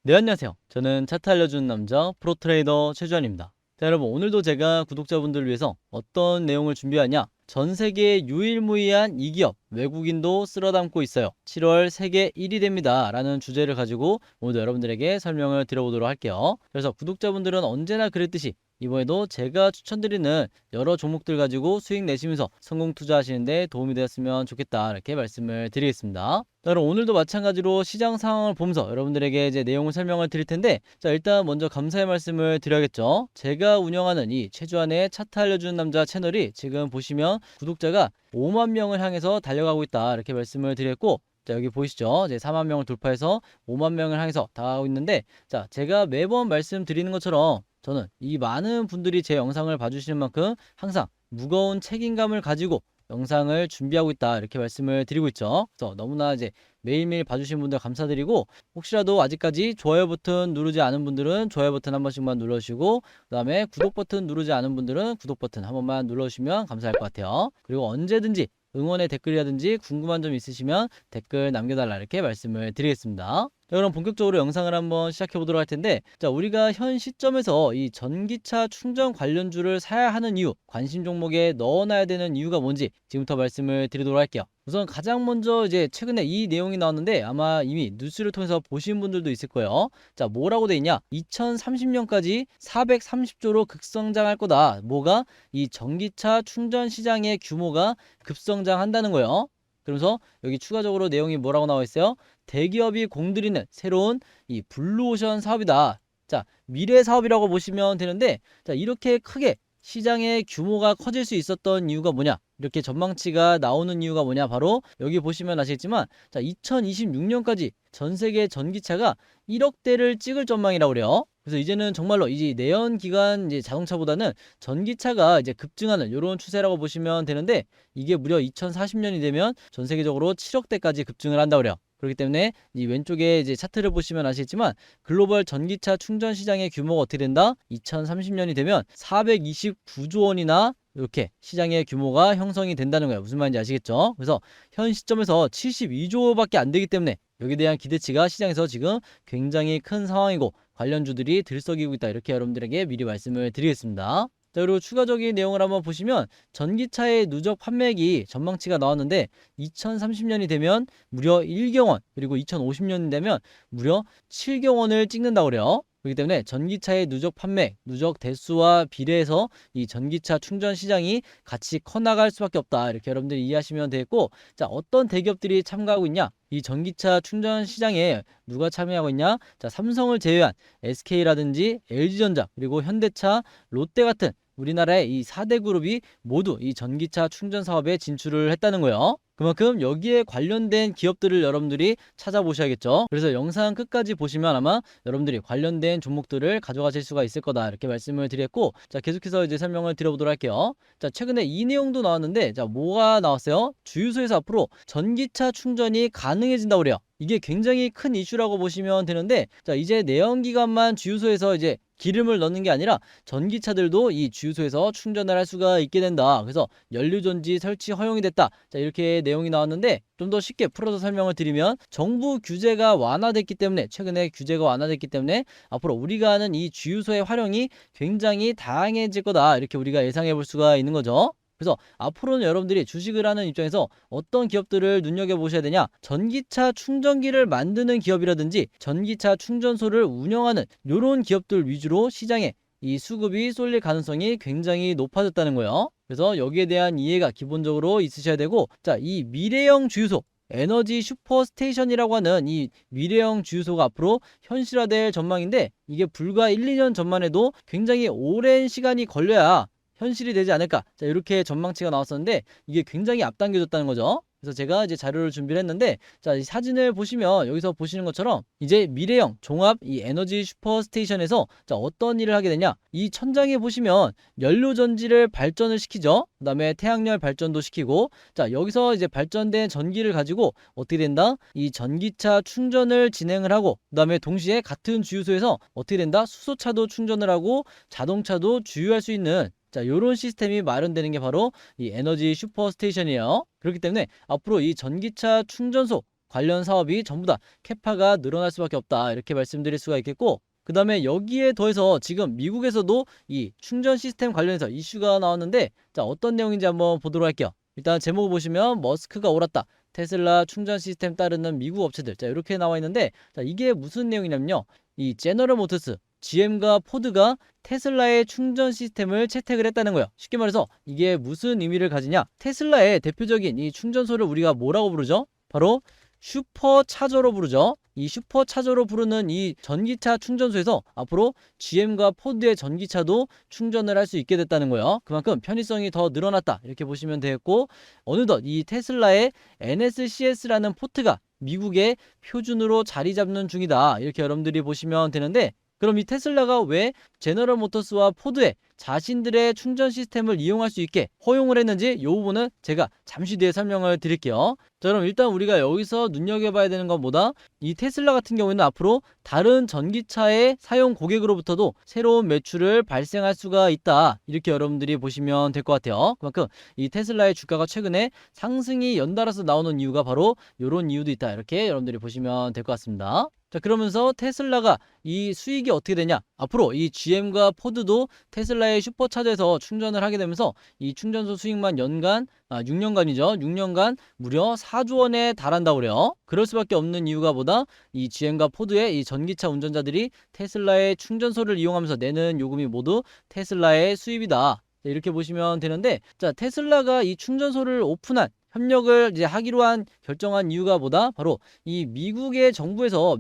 네, 안녕하세요. 저는 차트 알려주는 남자 프로트레이더 최주환입니다. 자, 여러분, 오늘도 제가 구독자분들을 위해서 어떤 내용을 준비하냐? 전 세계 유일무이한 이 기업 외국인도 쓸어담고 있어요. 7월 세계 1위 됩니다 라는 주제를 가지고 오늘도 여러분들에게 설명을 드려보도록 할게요. 그래서 구독자분들은 언제나 그랬듯이 이번에도 제가 추천드리는 여러 종목들 가지고 수익 내시면서 성공 투자하시는데 도움이 되었으면 좋겠다, 이렇게 말씀을 드리겠습니다. 자, 그럼 오늘도 마찬가지로 시장 상황을 보면서 여러분들에게 이제 내용을 설명을 드릴 텐데, 자, 일단 먼저 감사의 말씀을 드려야겠죠. 제가 운영하는 이 최주환의 차트 알려주는 남자 채널이 지금 보시면 구독자가 5만 명을 향해서 달려가고 있다, 이렇게 말씀을 드렸고, 자, 여기 보이시죠? 이제 4만 명을 돌파해서 5만 명을 향해서 다가가고 있는데, 자, 제가 매번 말씀드리는 것처럼 저는 이 많은 분들이 제 영상을 봐주시는 만큼 항상 무거운 책임감을 가지고 영상을 준비하고 있다, 이렇게 말씀을 드리고 있죠. 그래서 너무나 이제 매일매일 봐주신 분들 감사드리고, 혹시라도 아직까지 좋아요 버튼 누르지 않은 분들은 좋아요 버튼 한 번씩만 눌러주시고, 그 다음에 구독 버튼 누르지 않은 분들은 구독 버튼 한 번만 눌러주시면 감사할 것 같아요. 그리고 언제든지 응원의 댓글이라든지 궁금한 점 있으시면 댓글 남겨달라, 이렇게 말씀을 드리겠습니다. 자, 그럼 본격적으로 영상을 한번 시작해 보도록 할 텐데, 자, 우리가 현 시점에서 이 전기차 충전 관련주를 사야 하는 이유, 관심 종목에 넣어놔야 되는 이유가 뭔지 지금부터 말씀을 드리도록 할게요. 우선 가장 먼저 이제 최근에 이 내용이 나왔는데 아마 이미 뉴스를 통해서 보신 분들도 있을 거예요. 자, 뭐라고 돼 있냐? 2030년까지 430조로 급성장할 거다. 뭐가? 이 전기차 충전 시장의 규모가 급성장한다는 거예요. 그러면서 여기 추가적으로 내용이 뭐라고 나와 있어요? 대기업이 공들이는 새로운 이 블루오션 사업이다. 자, 미래 사업이라고 보시면 되는데, 자, 이렇게 크게 시장의 규모가 커질 수 있었던 이유가 뭐냐? 이렇게 전망치가 나오는 이유가 뭐냐? 바로 여기 보시면 아시겠지만, 자, 2026년까지 전 세계 전기차가 1억 대를 찍을 전망이라고 그래요. 그래서 이제는 정말로 이제 내연기관 이제 자동차보다는 전기차가 이제 급증하는 이런 추세라고 보시면 되는데, 이게 무려 2040년이 되면 전 세계적으로 7억 대까지 급증을 한다고 그래요. 그렇기 때문에 이 왼쪽에 이제 차트를 보시면 아시겠지만, 글로벌 전기차 충전 시장의 규모가 어떻게 된다? 2030년이 되면 429조 원이나 이렇게 시장의 규모가 형성이 된다는 거예요. 무슨 말인지 아시겠죠? 그래서 현 시점에서 72조밖에 안 되기 때문에 여기에 대한 기대치가 시장에서 지금 굉장히 큰 상황이고, 관련주들이 들썩이고 있다, 이렇게 여러분들에게 미리 말씀을 드리겠습니다. 자, 그리고 추가적인 내용을 한번 보시면 전기차의 누적 판매액이 전망치가 나왔는데, 2030년이 되면 무려 1경 원, 그리고 2050년이 되면 무려 7경 원을 찍는다고 그래요. 그렇기 때문에 전기차의 누적 판매, 누적 대수와 비례해서 이 전기차 충전 시장이 같이 커나갈 수밖에 없다, 이렇게 여러분들이 이해하시면 되겠고, 자, 어떤 대기업들이 참가하고 있냐? 이 전기차 충전 시장에 누가 참여하고 있냐? 자, 삼성을 제외한 SK라든지 LG전자, 그리고 현대차, 롯데 같은 우리나라의 이 4대 그룹이 모두 이 전기차 충전 사업에 진출을 했다는 거예요. 그만큼 여기에 관련된 기업들을 여러분들이 찾아보셔야겠죠. 그래서 영상 끝까지 보시면 아마 여러분들이 관련된 종목들을 가져가실 수가 있을 거다, 이렇게 말씀을 드렸고, 자, 계속해서 이제 설명을 드려보도록 할게요. 자, 최근에 이 내용도 나왔는데, 자, 뭐가 나왔어요? 주유소에서 앞으로 전기차 충전이 가능해진다고 그래요. 이게 굉장히 큰 이슈라고 보시면 되는데, 자, 이제 내연기관만 주유소에서 이제 기름을 넣는 게 아니라 전기차들도 이 주유소에서 충전을 할 수가 있게 된다. 그래서 연료전지 설치 허용이 됐다. 자, 이렇게 내용이 나왔는데, 좀 더 쉽게 풀어서 설명을 드리면, 정부 규제가 완화됐기 때문에, 최근에 규제가 완화됐기 때문에 앞으로 우리가 하는 이 주유소의 활용이 굉장히 다양해질 거다, 이렇게 우리가 예상해 볼 수가 있는 거죠. 그래서 앞으로는 여러분들이 주식을 하는 입장에서 어떤 기업들을 눈여겨보셔야 되냐? 전기차 충전기를 만드는 기업이라든지 전기차 충전소를 운영하는 이런 기업들 위주로 시장에 이 수급이 쏠릴 가능성이 굉장히 높아졌다는 거예요. 그래서 여기에 대한 이해가 기본적으로 있으셔야 되고, 자, 이 미래형 주유소, 에너지 슈퍼스테이션이라고 하는 이 미래형 주유소가 앞으로 현실화될 전망인데, 이게 불과 1, 2년 전만 해도 굉장히 오랜 시간이 걸려야 현실이 되지 않을까, 자, 이렇게 전망치가 나왔었는데 이게 굉장히 앞당겨졌다는 거죠. 그래서 제가 이제 자료를 준비를 했는데, 자, 이 사진을 보시면 여기서 보시는 것처럼 이제 미래형 종합 이 에너지 슈퍼스테이션에서, 자, 어떤 일을 하게 되냐? 이 천장에 보시면 연료 전지를 발전을 시키죠. 그다음에 태양열 발전도 시키고, 자, 여기서 이제 발전된 전기를 가지고 어떻게 된다? 이 전기차 충전을 진행을 하고, 그다음에 동시에 같은 주유소에서 어떻게 된다? 수소차도 충전을 하고 자동차도 주유할 수 있는, 자, 요런 시스템이 마련되는 게 바로 이 에너지 슈퍼스테이션이에요. 그렇기 때문에 앞으로 이 전기차 충전소, 관련 사업이 전부 다 캐파가 늘어날 수밖에 없다. 이렇게 말씀드릴 수가 있겠고, 그 다음에 여기에 더해서 지금 미국에서도 이 충전 시스템 관련해서 이슈가 나왔는데, 자, 어떤 내용인지 한번 보도록 할게요. 일단 제목을 보시면 머스크가 옳았다. 테슬라 충전 시스템 따르는 미국 업체들. 자, 이렇게 나와 있는데, 자, 이게 무슨 내용이냐면요. 이 제너럴 모터스, GM과 포드가 테슬라의 충전 시스템을 채택을 했다는 거예요. 쉽게 말해서 이게 무슨 의미를 가지냐? 테슬라의 대표적인 이 충전소를 우리가 뭐라고 부르죠? 바로 슈퍼차저로 부르죠. 이 슈퍼차저로 부르는 이 전기차 충전소에서 앞으로 GM과 포드의 전기차도 충전을 할 수 있게 됐다는 거예요. 그만큼 편의성이 더 늘어났다. 이렇게 보시면 되겠고, 어느덧 이 테슬라의 NSCS라는 포트가 미국의 표준으로 자리 잡는 중이다. 이렇게 여러분들이 보시면 되는데, 그럼 이 테슬라가 왜 제너럴 모터스와 포드의 자신들의 충전 시스템을 이용할 수 있게 허용을 했는지 이 부분은 제가 잠시 뒤에 설명을 드릴게요. 자, 그럼 일단 우리가 여기서 눈여겨봐야 되는 건 뭐다? 이 테슬라 같은 경우에는 앞으로 다른 전기차의 사용 고객으로부터도 새로운 매출을 발생할 수가 있다. 이렇게 여러분들이 보시면 될 것 같아요. 그만큼 이 테슬라의 주가가 최근에 상승이 연달아서 나오는 이유가 바로 이런 이유도 있다. 이렇게 여러분들이 보시면 될 것 같습니다. 자, 그러면서 테슬라가 이 수익이 어떻게 되냐? 앞으로 이 GM과 포드도 테슬라의 슈퍼차저에서 충전을 하게 되면서 이 충전소 수익만 연간 6년간이죠. 6년간 무려 4조 원에 달한다고 그래요. 그럴 수밖에 없는 이유가 뭐다? 이 GM과 포드의 이 전기차 운전자들이 테슬라의 충전소를 이용하면서 내는 요금이 모두 테슬라의 수입이다. 자, 이렇게 보시면 되는데, 자, 테슬라가 이 충전소를 오픈한 협력을 이제 하기로 결정한 이유가 뭐다? 바로 이 미국 정부에서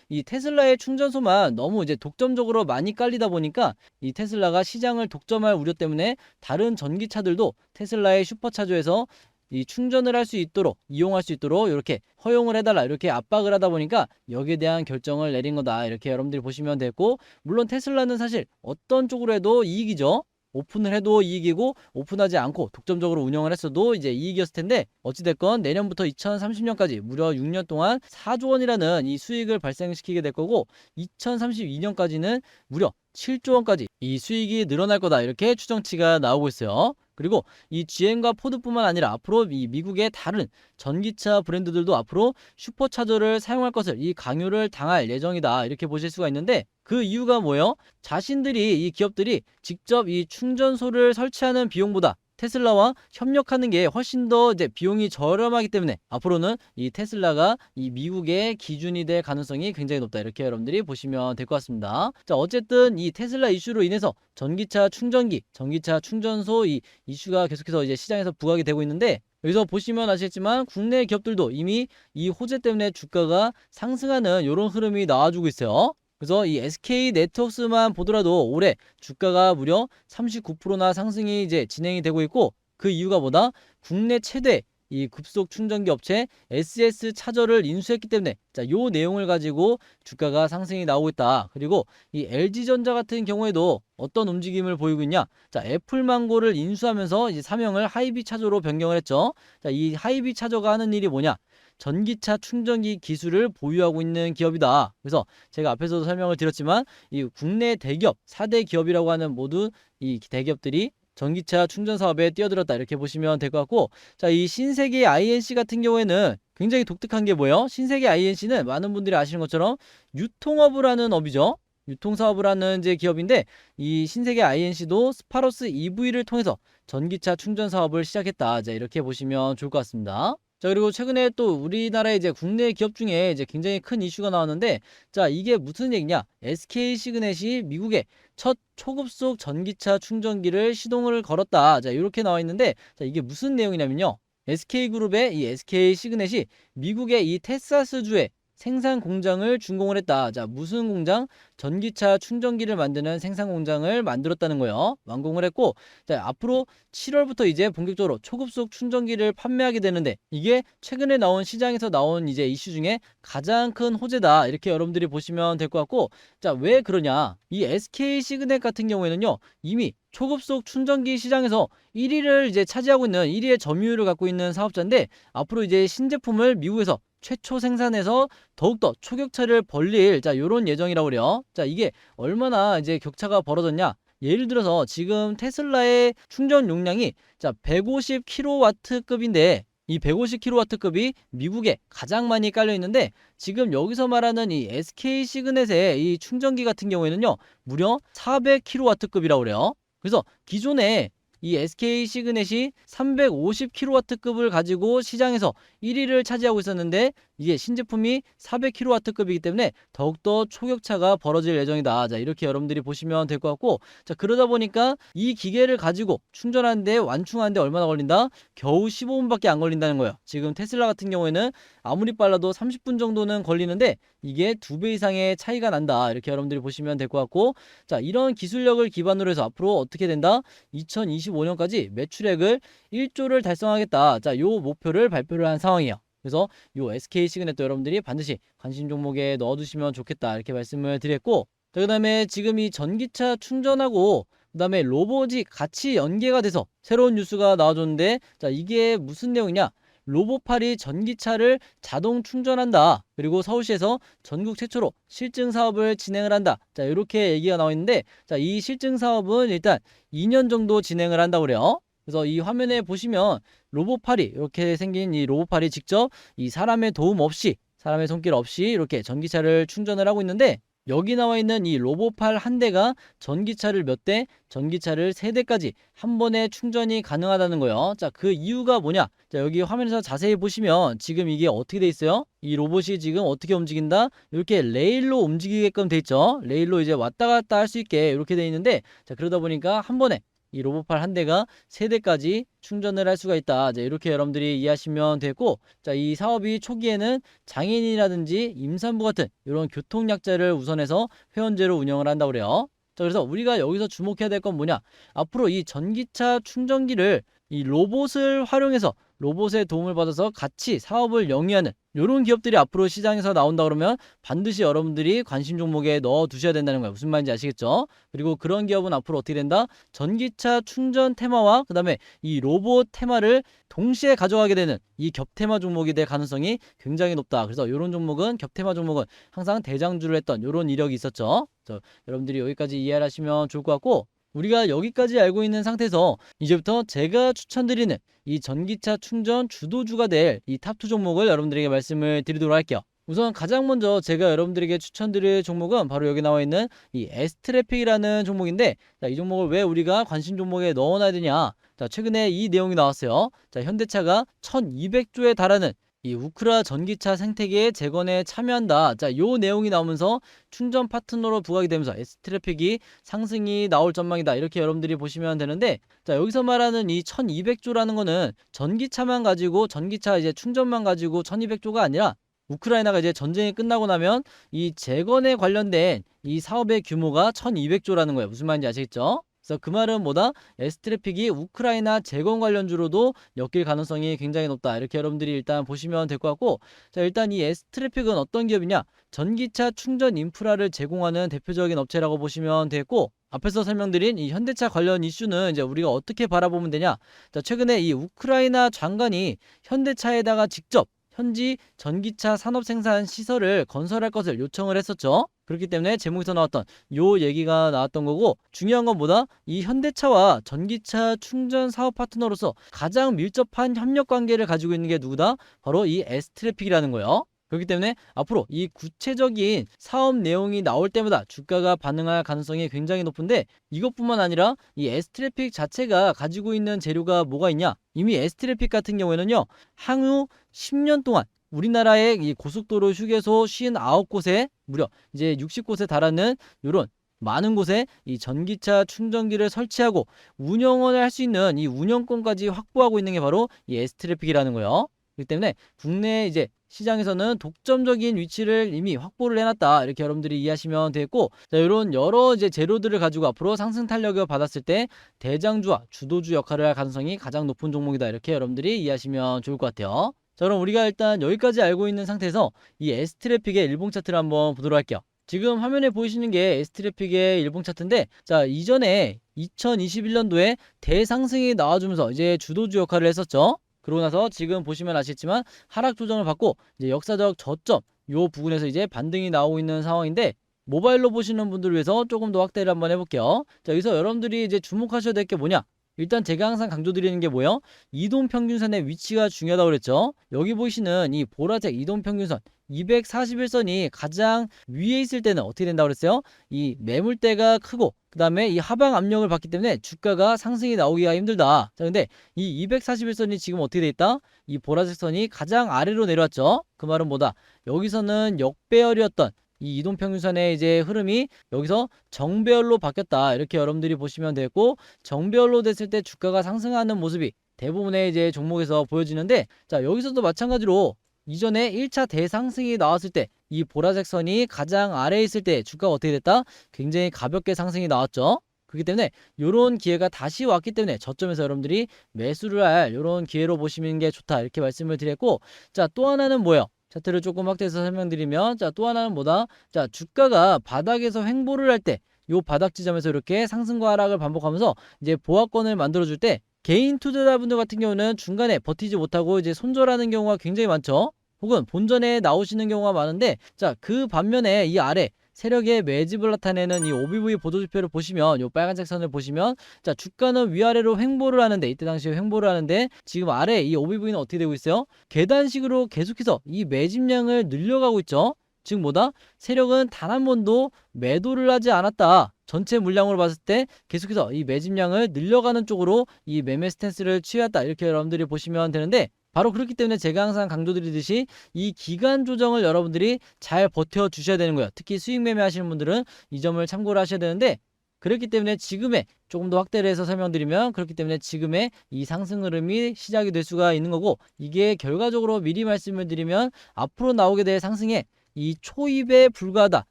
이 테슬라의 충전소만 너무 이제 독점적으로 많이 깔리다 보니까 이 테슬라가 시장을 독점할 우려 때문에 다른 전기차들도 테슬라의 슈퍼차저에서 이 충전을 할 수 있도록, 이용할 수 있도록 이렇게 허용을 해달라, 이렇게 압박을 하다 보니까 여기에 대한 결정을 내린 거다. 이렇게 여러분들이 보시면 되고, 물론 테슬라는 사실 어떤 쪽으로 해도 이익이죠. 오픈을 해도 이익이고, 오픈하지 않고 독점적으로 운영을 했어도 이제 이익이었을 텐데, 어찌됐건 내년부터 2030년까지 무려 6년 동안 4조 원이라는 이 수익을 발생시키게 될 거고, 2032년까지는 무려 7조 원까지 이 수익이 늘어날 거다. 이렇게 추정치가 나오고 있어요. 그리고 이 GM과 포드뿐만 아니라 앞으로 이 미국의 다른 전기차 브랜드들도 앞으로 슈퍼차저를 사용할 것을 이 강요를 당할 예정이다. 이렇게 보실 수가 있는데, 그 이유가 뭐예요? 자신들이, 이 기업들이 직접 이 충전소를 설치하는 비용보다 테슬라와 협력하는 게 훨씬 더 이제 비용이 저렴하기 때문에 앞으로는 이 테슬라가 이 미국의 기준이 될 가능성이 굉장히 높다. 이렇게 여러분들이 보시면 될 것 같습니다. 자, 어쨌든 이 테슬라 이슈로 인해서 전기차 충전기, 전기차 충전소 이 이슈가 계속해서 이제 시장에서 부각이 되고 있는데, 여기서 보시면 아시겠지만 국내 기업들도 이미 이 호재 때문에 주가가 상승하는 이런 흐름이 나와주고 있어요. 그래서 이 SK 네트워크스만 보더라도 올해 주가가 무려 39%나 상승이 이제 진행이 되고 있고, 그 이유가 뭐다? 국내 최대 이 급속 충전기 업체 SS 차저를 인수했기 때문에, 자, 요 내용을 가지고 주가가 상승이 나오고 있다. 그리고 이 LG전자 같은 경우에도 어떤 움직임을 보이고 있냐? 자, 애플망고를 인수하면서 이제 사명을 하이비 차저로 변경을 했죠. 자, 이 하이비 차저가 하는 일이 뭐냐? 전기차 충전기 기술을 보유하고 있는 기업이다. 그래서 제가 앞에서도 설명을 드렸지만 이 국내 대기업 4대 기업이라고 하는 모두 이 대기업들이 전기차 충전 사업에 뛰어들었다. 이렇게 보시면 될 것 같고, 자, 이 신세계 INC 같은 경우에는 굉장히 독특한 게 뭐예요? 신세계 INC는 많은 분들이 아시는 것처럼 유통업을 하는 업이죠. 유통사업을 하는 이제 기업인데, 이 신세계 INC도 스파로스 EV를 통해서 전기차 충전 사업을 시작했다. 자, 이렇게 보시면 좋을 것 같습니다. 자, 그리고 최근에 또 우리나라의 이제 국내 기업 중에 이제 굉장히 큰 이슈가 나왔는데, 자, 이게 무슨 얘기냐? SK 시그넷이 미국의 첫 초급속 전기차 충전기를 시동을 걸었다. 자, 이렇게 나와 있는데, 자, 이게 무슨 내용이냐면요. SK그룹의 이 SK 시그넷이 미국의 이 텍사스주에 생산 공장을 준공을 했다. 자, 무슨 공장? 전기차 충전기를 만드는 생산 공장을 만들었다는 거예요. 완공을 했고, 자, 앞으로 7월부터 이제 본격적으로 초급속 충전기를 판매하게 되는데, 이게 최근에 나온 시장에서 나온 이제 이슈 중에 가장 큰 호재다. 이렇게 여러분들이 보시면 될 것 같고, 자, 왜 그러냐? 이 SK 시그넷 같은 경우에는요, 이미 초급속 충전기 시장에서 1위를 이제 차지하고 있는 1위의 점유율을 갖고 있는 사업자인데, 앞으로 이제 신제품을 미국에서 최초 생산해서 더욱더 초격차를 벌릴, 자, 요런 예정이라고 그래요. 자, 이게 얼마나 이제 격차가 벌어졌냐? 예를 들어서 지금 테슬라의 충전 용량이 자 150kW급인데, 이 150kW급이 미국에 가장 많이 깔려 있는데, 지금 여기서 말하는 이 SK 시그넷의 이 충전기 같은 경우에는요, 무려 400kW급이라고 그래요. 그래서 기존에 이 SK 시그넷이 350kW급을 가지고 시장에서 1위를 차지하고 있었는데, 이게 신제품이 400kW급이기 때문에 더욱더 초격차가 벌어질 예정이다. 자, 이렇게 여러분들이 보시면 될 것 같고, 자, 그러다 보니까 이 기계를 가지고 충전하는데, 완충하는데 얼마나 걸린다? 겨우 15분밖에 안 걸린다는 거예요. 지금 테슬라 같은 경우에는 아무리 빨라도 30분 정도는 걸리는데, 이게 2배 이상의 차이가 난다. 이렇게 여러분들이 보시면 될 것 같고, 자, 이런 기술력을 기반으로 해서 앞으로 어떻게 된다? 2025년까지 매출액을 1조를 달성하겠다. 자, 요 목표를 발표를 한 상황이에요. 그래서 요 SK 시그넷도 여러분들이 반드시 관심 종목에 넣어두시면 좋겠다, 이렇게 말씀을 드렸고, 자, 그 다음에 지금 이 전기차 충전하고 그 다음에 로봇이 같이 연계가 돼서 새로운 뉴스가 나와줬는데, 자, 이게 무슨 내용이냐? 로봇팔이 전기차를 자동 충전한다. 그리고 서울시에서 전국 최초로 실증 사업을 진행을 한다. 자, 이렇게 얘기가 나와 있는데, 자, 이 실증 사업은 일단 2년 정도 진행을 한다고 그래요. 그래서 이 화면에 보시면 로봇팔이, 이렇게 생긴 이 로봇팔이 직접 이 사람의 도움 없이, 사람의 손길 없이 이렇게 전기차를 충전을 하고 있는데, 여기 나와 있는 이 로봇팔 한 대가 전기차를 몇 대, 전기차를 3대까지 한 번에 충전이 가능하다는 거예요. 자, 그 이유가 뭐냐? 자, 여기 화면에서 자세히 보시면 지금 이게 어떻게 돼 있어요? 이 로봇이 지금 어떻게 움직인다? 이렇게 레일로 움직이게끔 돼 있죠. 레일로 이제 왔다 갔다 할 수 있게 이렇게 돼 있는데, 자, 그러다 보니까 한 번에 이 로봇팔 한 대가 3대까지 충전을 할 수가 있다. 자, 이렇게 여러분들이 이해하시면 되고, 자, 이 사업이 초기에는 장애인이라든지 임산부 같은 이런 교통약자를 우선해서 회원제로 운영을 한다고 그래요. 자, 그래서 우리가 여기서 주목해야 될 건 뭐냐? 앞으로 이 전기차 충전기를 이 로봇을 활용해서, 로봇의 도움을 받아서 같이 사업을 영위하는 이런 기업들이 앞으로 시장에서 나온다 그러면 반드시 여러분들이 관심 종목에 넣어 두셔야 된다는 거예요. 무슨 말인지 아시겠죠? 그리고 그런 기업은 앞으로 어떻게 된다? 전기차 충전 테마와 그 다음에 이 로봇 테마를 동시에 가져가게 되는 이 겹테마 종목이 될 가능성이 굉장히 높다. 그래서 이런 종목은, 겹테마 종목은 항상 대장주를 했던 이런 이력이 있었죠. 그래서 여러분들이 여기까지 이해를 하시면 좋을 것 같고, 우리가 여기까지 알고 있는 상태에서 이제부터 제가 추천드리는 이 전기차 충전 주도주가 될 이 탑2 종목을 여러분들에게 말씀을 드리도록 할게요. 우선 가장 먼저 제가 여러분들에게 추천드릴 종목은 바로 여기 나와 있는 이 S트래픽이라는 종목인데, 자, 이 종목을 왜 우리가 관심 종목에 넣어놔야 되냐? 자, 최근에 이 내용이 나왔어요. 자, 현대차가 1200조에 달하는 이 우크라 전기차 생태계 재건에 참여한다. 자, 요 내용이 나오면서 충전 파트너로 부각이 되면서 S트래픽이 상승이 나올 전망이다. 이렇게 여러분들이 보시면 되는데, 자, 여기서 말하는 이 1200조라는 거는 전기차만 가지고, 전기차 이제 충전만 가지고 1200조가 아니라, 우크라이나가 이제 전쟁이 끝나고 나면 이 재건에 관련된 이 사업의 규모가 1200조라는 거예요. 무슨 말인지 아시겠죠? 그래서 그 말은 뭐다? S트래픽이 우크라이나 재건 관련주로도 엮일 가능성이 굉장히 높다. 이렇게 여러분들이 일단 보시면 될 것 같고, 자, 일단 이 S트래픽은 어떤 기업이냐? 전기차 충전 인프라를 제공하는 대표적인 업체라고 보시면 되겠고, 앞에서 설명드린 이 현대차 관련 이슈는 이제 우리가 어떻게 바라보면 되냐? 자, 최근에 이 우크라이나 장관이 현대차에다가 직접 현지 전기차 산업 생산 시설을 건설할 것을 요청을 했었죠. 그렇기 때문에 제목에서 나왔던 요 얘기가 나왔던 거고, 중요한 건 뭐다? 이 현대차와 전기차 충전 사업 파트너로서 가장 밀접한 협력 관계를 가지고 있는 게 누구다? 바로 이 S트래픽이라는 거예요. 그렇기 때문에 앞으로 이 구체적인 사업 내용이 나올 때마다 주가가 반응할 가능성이 굉장히 높은데, 이것뿐만 아니라 이 S트래픽 자체가 가지고 있는 재료가 뭐가 있냐? 이미 S트래픽 같은 경우에는요, 향후 10년 동안 우리나라의 이 고속도로 휴게소 59곳에 무려 이제 60곳에 달하는 이런 많은 곳에 이 전기차 충전기를 설치하고 운영을 할 수 있는 이 운영권까지 확보하고 있는 게 바로 이 S트래픽이라는 거예요. 그렇기 때문에 국내 이제 시장에서는 독점적인 위치를 이미 확보를 해놨다. 이렇게 여러분들이 이해하시면 되겠고, 자, 이런 여러 이제 재료들을 가지고 앞으로 상승 탄력을 받았을 때 대장주와 주도주 역할을 할 가능성이 가장 높은 종목이다. 이렇게 여러분들이 이해하시면 좋을 것 같아요. 자, 그럼 우리가 일단 여기까지 알고 있는 상태에서 이 S트래픽의 일봉 차트를 한번 보도록 할게요. 지금 화면에 보이시는 게 S트래픽의 일봉 차트인데, 자, 이전에 2021년도에 대상승이 나와주면서 이제 주도주 역할을 했었죠. 그러고 나서 지금 보시면 아시겠지만 하락 조정을 받고 이제 역사적 저점 요 부분에서 이제 반등이 나오고 있는 상황인데, 모바일로 보시는 분들을 위해서 조금 더 확대를 한번 해볼게요. 자, 여기서 여러분들이 이제 주목하셔야 될 게 뭐냐? 일단 제가 항상 강조드리는 게 뭐예요? 이동평균선의 위치가 중요하다고 그랬죠. 여기 보시는 이 보라색 이동평균선 241선이 가장 위에 있을 때는 어떻게 된다고 그랬어요? 이 매물대가 크고 그 다음에 이 하방 압력을 받기 때문에 주가가 상승이 나오기가 힘들다. 자, 근데 이 241선이 지금 어떻게 돼 있다? 이 보라색 선이 가장 아래로 내려왔죠. 그 말은 뭐다? 여기서는 역배열이었던 이 이동평균선의 이제 흐름이 여기서 정배열로 바뀌었다. 이렇게 여러분들이 보시면 되고, 정배열로 됐을 때 주가가 상승하는 모습이 대부분의 이제 종목에서 보여지는데, 자, 여기서도 마찬가지로 이전에 1차 대상승이 나왔을 때 이 보라색 선이 가장 아래에 있을 때 주가가 어떻게 됐다? 굉장히 가볍게 상승이 나왔죠. 그렇기 때문에 이런 기회가 다시 왔기 때문에 저점에서 여러분들이 매수를 할 이런 기회로 보시는 게 좋다. 이렇게 말씀을 드렸고, 자, 또 하나는 뭐예요? 차트를 조금 확대해서 설명드리면, 자, 또 하나는 뭐다? 자, 주가가 바닥에서 횡보를 할 때 요 바닥 지점에서 이렇게 상승과 하락을 반복하면서 이제 보합권을 만들어줄 때, 개인 투자자분들 같은 경우는 중간에 버티지 못하고 이제 손절하는 경우가 굉장히 많죠. 혹은 본전에 나오시는 경우가 많은데, 자, 그 반면에 이 아래 세력의 매집을 나타내는 이 OBV 보도지표를 보시면, 요 빨간색 선을 보시면, 자, 주가는 위아래로 횡보를 하는데, 이때 당시에 횡보를 하는데, 지금 아래 이 OBV는 어떻게 되고 있어요? 계단식으로 계속해서 이 매집량을 늘려가고 있죠. 즉 뭐다? 세력은 단 한 번도 매도를 하지 않았다. 전체 물량으로 봤을 때 계속해서 이 매집량을 늘려가는 쪽으로 이 매매 스탠스를 취했다. 이렇게 여러분들이 보시면 되는데, 바로 그렇기 때문에 제가 항상 강조드리듯이 이 기간 조정을 여러분들이 잘 버텨 주셔야 되는 거예요. 특히 수익 매매 하시는 분들은 이 점을 참고를 하셔야 되는데, 그렇기 때문에 지금의 조금 더 확대를 해서 설명드리면, 그렇기 때문에 지금의 이 상승 흐름이 시작이 될 수가 있는 거고, 이게 결과적으로 미리 말씀을 드리면 앞으로 나오게 될 상승에 이 초입에 불과하다.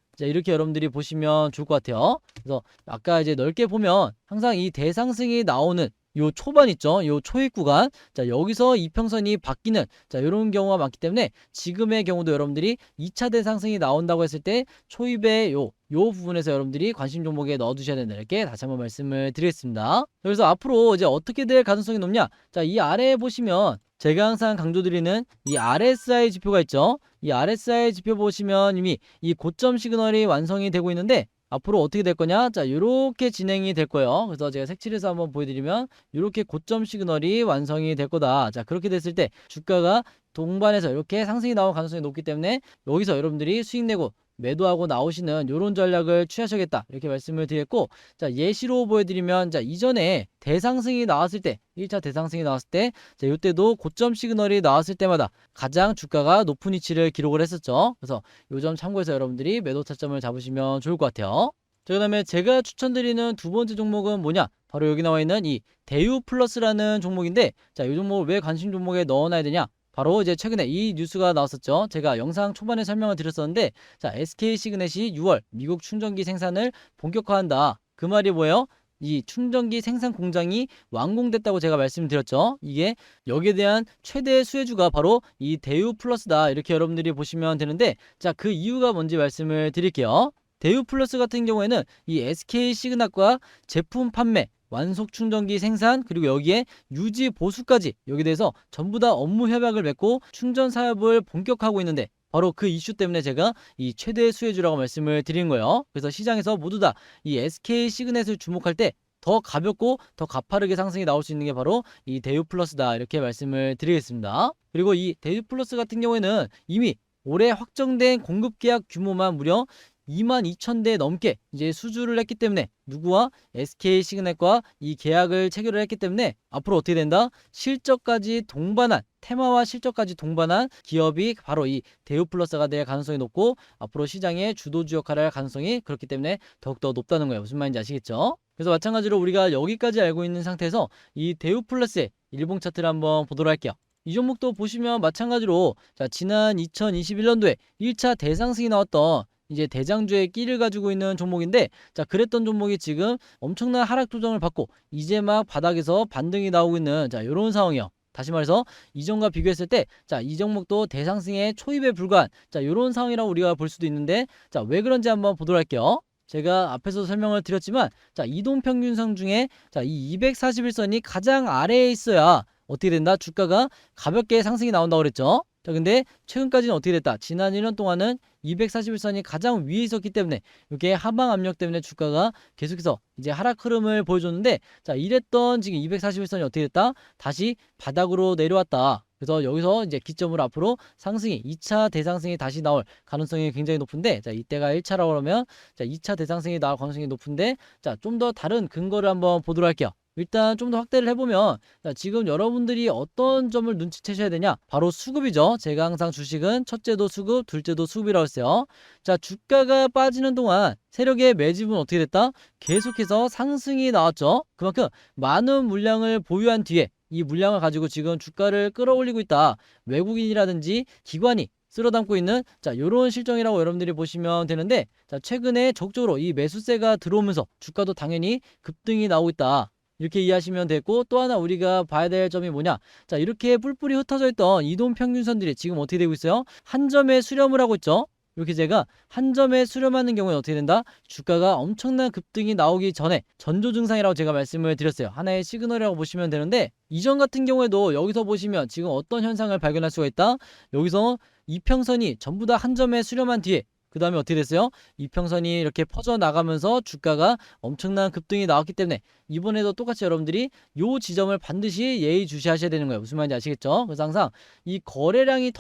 자, 이렇게 여러분들이 보시면 좋을 것 같아요. 그래서 아까 이제 넓게 보면 항상 이 대상승이 나오는 요 초반 있죠? 요 초입 구간. 자, 여기서 이평선이 바뀌는, 자, 이런 경우가 많기 때문에 지금의 경우도 여러분들이 2차 대상승이 나온다고 했을 때 초입의 요 부분에서 여러분들이 관심 종목에 넣어두셔야 된다. 이렇게 다시 한번 말씀을 드리겠습니다. 그래서 앞으로 이제 어떻게 될 가능성이 높냐? 자, 이 아래에 보시면 제가 항상 강조드리는 이 RSI 지표가 있죠? 이 RSI 지표 보시면 이미 이 고점 시그널이 완성이 되고 있는데, 앞으로 어떻게 될 거냐? 자, 이렇게 진행이 될 거예요. 그래서 제가 색칠해서 한번 보여드리면 이렇게 고점 시그널이 완성이 될 거다. 자, 그렇게 됐을 때 주가가 동반해서 이렇게 상승이 나올 가능성이 높기 때문에 여기서 여러분들이 수익 내고 매도하고 나오시는 이런 전략을 취하셔야겠다. 이렇게 말씀을 드렸고, 자, 예시로 보여드리면, 자, 이전에 대상승이 나왔을 때, 1차 대상승이 나왔을 때, 자, 이때도 고점 시그널이 나왔을 때마다 가장 주가가 높은 위치를 기록을 했었죠. 그래서 이 점 참고해서 여러분들이 매도 타점을 잡으시면 좋을 것 같아요. 자, 그 다음에 제가 추천드리는 두 번째 종목은 뭐냐? 바로 여기 나와 있는 이 대유 플러스라는 종목인데, 자, 이 종목을 왜 관심 종목에 넣어놔야 되냐? 바로 이제 최근에 이 뉴스가 나왔었죠. 제가 영상 초반에 설명을 드렸었는데, 자, SK 시그넷이 6월 미국 충전기 생산을 본격화한다. 그 말이 뭐예요? 이 충전기 생산 공장이 완공됐다고 제가 말씀드렸죠. 이게 여기에 대한 최대 수혜주가 바로 이 대유 플러스다. 이렇게 여러분들이 보시면 되는데, 자, 그 이유가 뭔지 말씀을 드릴게요. 대유 플러스 같은 경우에는 이 SK 시그널과 제품 판매, 완속 충전기 생산, 그리고 여기에 유지 보수까지 여기에 대해서 전부 다 업무 협약을 맺고 충전 사업을 본격화하고 있는데, 바로 그 이슈 때문에 제가 이 최대 수혜주라고 말씀을 드린 거예요. 그래서 시장에서 모두 다 이 SK 시그넷을 주목할 때 더 가볍고 더 가파르게 상승이 나올 수 있는 게 바로 이 대유 플러스다. 이렇게 말씀을 드리겠습니다. 그리고 이 대유 플러스 같은 경우에는 이미 올해 확정된 공급 계약 규모만 무려 22,000대 넘게 이제 수주를 했기 때문에, 누구와? SK 시그넷과 이 계약을 체결을 했기 때문에 앞으로 어떻게 된다? 실적까지 동반한, 테마와 실적까지 동반한 기업이 바로 이 대유 플러스가 될 가능성이 높고, 앞으로 시장의 주도주 역할을 할 가능성이 그렇기 때문에 더욱더 높다는 거예요. 무슨 말인지 아시겠죠? 그래서 마찬가지로 우리가 여기까지 알고 있는 상태에서 이 대유 플러스의 일봉 차트를 한번 보도록 할게요. 이 종목도 보시면 마찬가지로, 자, 지난 2021년도에 1차 대상승이 나왔던 이제 대장주의 끼를 가지고 있는 종목인데, 자, 그랬던 종목이 지금 엄청난 하락 조정을 받고 이제 막 바닥에서 반등이 나오고 있는, 자, 이런 상황이요. 다시 말해서 이전과 비교했을 때, 자, 이 종목도 대상승의 초입에 불과한, 자, 이런 상황이라고 우리가 볼 수도 있는데, 자, 왜 그런지 한번 보도록 할게요. 제가 앞에서 설명을 드렸지만, 자, 이동평균선 중에, 자, 이 241선이 가장 아래에 있어야 어떻게 된다? 주가가 가볍게 상승이 나온다고 그랬죠. 자, 근데 최근까지는 어떻게 됐다? 지난 1년 동안은 241선이 가장 위에 있었기 때문에 이게 하방 압력 때문에 주가가 계속해서 이제 하락 흐름을 보여줬는데, 자, 이랬던 지금 241선이 어떻게 됐다? 다시 바닥으로 내려왔다. 그래서 여기서 이제 기점으로 앞으로 상승이 2차 대상승이 다시 나올 가능성이 굉장히 높은데, 자, 이때가 1차라고 그러면 자, 2차 대상승이 나올 가능성이 높은데, 자, 좀 더 다른 근거를 한번 보도록 할게요. 일단 좀 더 확대를 해보면, 자, 지금 여러분들이 어떤 점을 눈치채셔야 되냐? 바로 수급이죠. 제가 항상 주식은 첫째도 수급, 둘째도 수급이라고 했어요. 자, 주가가 빠지는 동안 세력의 매집은 어떻게 됐다? 계속해서 상승이 나왔죠. 그만큼 많은 물량을 보유한 뒤에 이 물량을 가지고 지금 주가를 끌어올리고 있다. 외국인이라든지 기관이 쓸어담고 있는, 자, 요런 실정이라고 여러분들이 보시면 되는데, 자, 최근에 적극적으로 이 매수세가 들어오면서 주가도 당연히 급등이 나오고 있다. 이렇게 이해하시면 되고, 또 하나 우리가 봐야 될 점이 뭐냐? 자, 이렇게 뿔뿔이 흩어져 있던 이동평균선들이 지금 어떻게 되고 있어요? 한 점에 수렴을 하고 있죠. 이렇게 제가 한 점에 수렴하는 경우에 어떻게 된다? 주가가 엄청난 급등이 나오기 전에 전조 증상이라고 제가 말씀을 드렸어요. 하나의 시그널이라고 보시면 되는데, 이전 같은 경우에도 여기서 보시면 지금 어떤 현상을 발견할 수가 있다? 여기서 이평선이 전부 다 한 점에 수렴한 뒤에 그 다음에 어떻게 됐어요? 이평선이 이렇게 퍼져나가면서 주가가 엄청난 급등이 나왔기 때문에 이번에도 똑같이 여러분들이 요 지점을 반드시 예의주시하셔야 되는 거예요. 무슨 말인지 아시겠죠? 그래서 항상 이 거래량이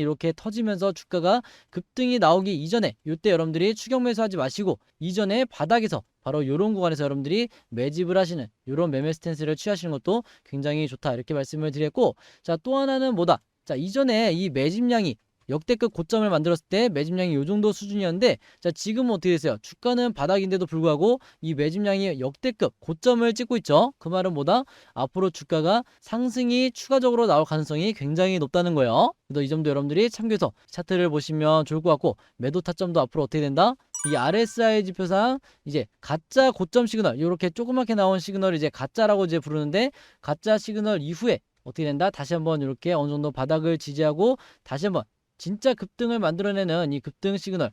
이렇게 터지면서 주가가 급등이 나오기 이전에, 요때 여러분들이 추격 매수하지 마시고 이전에 바닥에서 바로 요런 구간에서 여러분들이 매집을 하시는 요런 매매 스탠스를 취하시는 것도 굉장히 좋다, 이렇게 말씀을 드렸고, 자, 또 하나는 뭐다? 자, 이전에 이 매집량이 역대급 고점을 만들었을 때 매집량이 요 정도 수준이었는데, 자, 지금은 어떻게 됐어요? 주가는 바닥인데도 불구하고 이 매집량이 역대급 고점을 찍고 있죠. 그 말은 뭐다? 앞으로 주가가 상승이 추가적으로 나올 가능성이 굉장히 높다는 거예요. 그래서 이 점도 여러분들이 참고해서 차트를 보시면 좋을 것 같고, 매도 타점도 앞으로 어떻게 된다? 이 RSI 지표상 이제 가짜 고점 시그널, 이렇게 조그맣게 나온 시그널을 이제 가짜라고 이제 부르는데, 가짜 시그널 이후에 어떻게 된다? 다시 한번 이렇게 어느 정도 바닥을 지지하고 다시 한번 진짜 급등을 만들어내는 이 급등 시그널,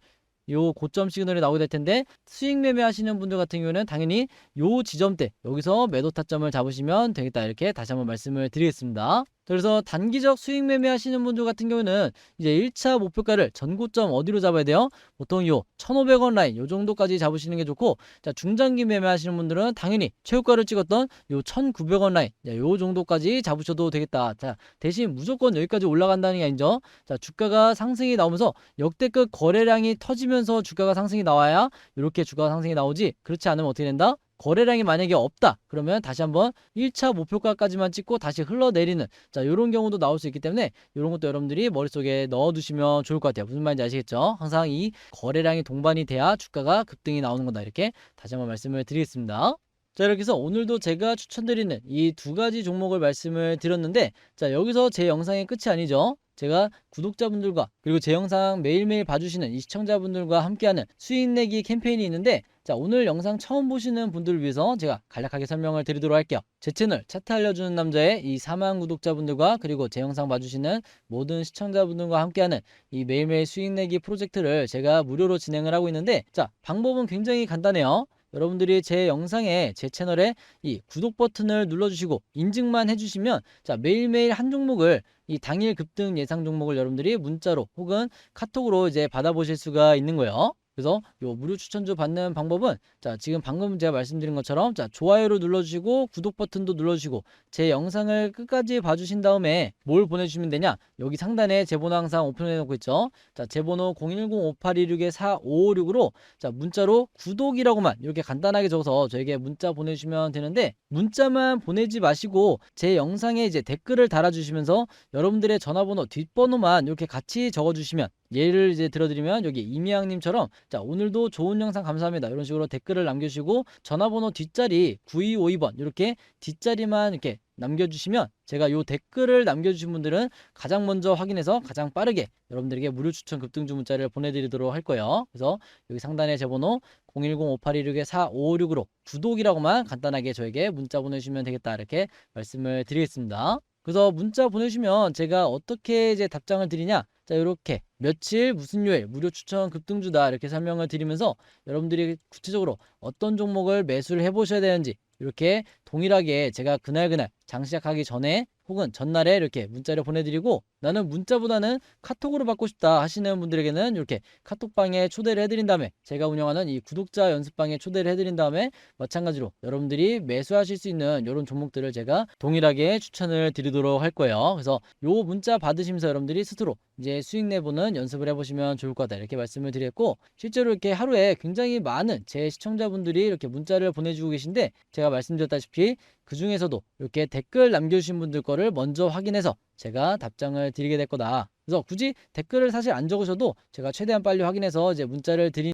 요 고점 시그널이 나오게 될 텐데, 수익 매매 하시는 분들 같은 경우는 당연히 요 지점대 여기서 매도 타점을 잡으시면 되겠다, 이렇게 다시 한번 말씀을 드리겠습니다. 그래서 단기적 수익 매매 하시는 분들 같은 경우는 이제 1차 목표가를 전고점 어디로 잡아야 돼요? 보통 요 1,500원 라인 요 정도까지 잡으시는 게 좋고, 자, 중장기 매매 하시는 분들은 당연히 최고가를 찍었던 요 1,900원 라인, 자, 요 정도까지 잡으셔도 되겠다. 자, 대신 무조건 여기까지 올라간다는 게 아니죠. 자, 주가가 상승이 나오면서 역대급 거래량이 터지면서 주가가 상승이 나와야 이렇게 주가가 상승이 나오지, 그렇지 않으면 어떻게 된다? 거래량이 만약에 없다 그러면 다시 한번 1차 목표가까지만 찍고 다시 흘러내리는, 자, 요런 경우도 나올 수 있기 때문에 요런 것도 여러분들이 머릿속에 넣어두시면 좋을 것 같아요. 무슨 말인지 아시겠죠? 항상 이 거래량이 동반이 돼야 주가가 급등이 나오는 거다, 이렇게 다시 한번 말씀을 드리겠습니다. 자, 이렇게 해서 오늘도 제가 추천드리는 이 두 가지 종목을 말씀을 드렸는데, 자, 여기서 제 영상의 끝이 아니죠. 제가 구독자분들과 그리고 제 영상 매일매일 봐주시는 이 시청자분들과 함께하는 수익 내기 캠페인이 있는데, 자, 오늘 영상 처음 보시는 분들을 위해서 제가 간략하게 설명을 드리도록 할게요. 제 채널 차트 알려주는 남자의 이 4만 구독자분들과 그리고 제 영상 봐주시는 모든 시청자분들과 함께하는 이 매일매일 수익 내기 프로젝트를 제가 무료로 진행을 하고 있는데, 자, 방법은 굉장히 간단해요. 여러분들이 제 영상에 제 채널에 이 구독 버튼을 눌러주시고 인증만 해주시면, 자, 매일매일 한 종목을 이 당일 급등 예상 종목을 여러분들이 문자로 혹은 카톡으로 이제 받아보실 수가 있는 거예요. 그래서 요 무료 추천주 받는 방법은, 자, 지금 방금 제가 말씀드린 것처럼, 자, 좋아요를 눌러주시고 구독 버튼도 눌러주시고 제 영상을 끝까지 봐주신 다음에 뭘 보내주시면 되냐? 여기 상단에 제 번호 항상 오픈해 놓고 있죠. 자, 제 번호 010-5826-4556으로 자, 문자로 구독이라고만 이렇게 간단하게 적어서 저에게 문자 보내주시면 되는데, 문자만 보내지 마시고 제 영상에 이제 댓글을 달아주시면서 여러분들의 전화번호 뒷번호만 이렇게 같이 적어주시면, 예를 이제 들어드리면 여기 이미양님처럼, 자, 오늘도 좋은 영상 감사합니다, 이런 식으로 댓글을 남겨주시고 전화번호 뒷자리 9252번 이렇게 뒷자리만 이렇게 남겨주시면, 제가 요 댓글을 남겨주신 분들은 가장 먼저 확인해서 가장 빠르게 여러분들에게 무료 추천 급등주 문자를 보내드리도록 할 거예요. 그래서 여기 상단에 제 번호 010-5826-4556으로 구독이라고만 간단하게 저에게 문자 보내주시면 되겠다, 이렇게 말씀을 드리겠습니다. 그래서 문자 보내주시면 제가 어떻게 이제 답장을 드리냐? 자, 이렇게 며칠 무슨 요일 무료 추천 급등주다 이렇게 설명을 드리면서 여러분들이 구체적으로 어떤 종목을 매수를 해보셔야 되는지 이렇게 동일하게 제가 그날 장 시작하기 전에 혹은 전날에 이렇게 문자를 보내드리고 나는 문자보다는 카톡으로 받고 싶다 하시는 분들에게는 이렇게 카톡방에 초대를 해드린 다음에 제가 운영하는 이 구독자 연습방에 초대를 해드린 다음에 마찬가지로 여러분들이 매수하실 수 있는 이런 종목들을 제가 동일하게 추천을 드리도록 할 거예요. 그래서 요 문자 받으시면서 여러분들이 스스로 이제 수익 내보는 연습을 해보시면 좋을 것 같다 이렇게 말씀을 드렸고, 실제로 이렇게 하루에 굉장히 많은 제 시청자분들이 이렇게 문자를 보내주고 계신데 제가 말씀드렸다시피 그 중에서도 이렇게 댓글 남겨주신 분들 거를 먼저 확인해서 제가 답장을 드리게 될 거다. 그래서 굳이 댓글을 사실 안 적으셔도 제가 최대한 빨리 확인해서 이제 문자를 드리는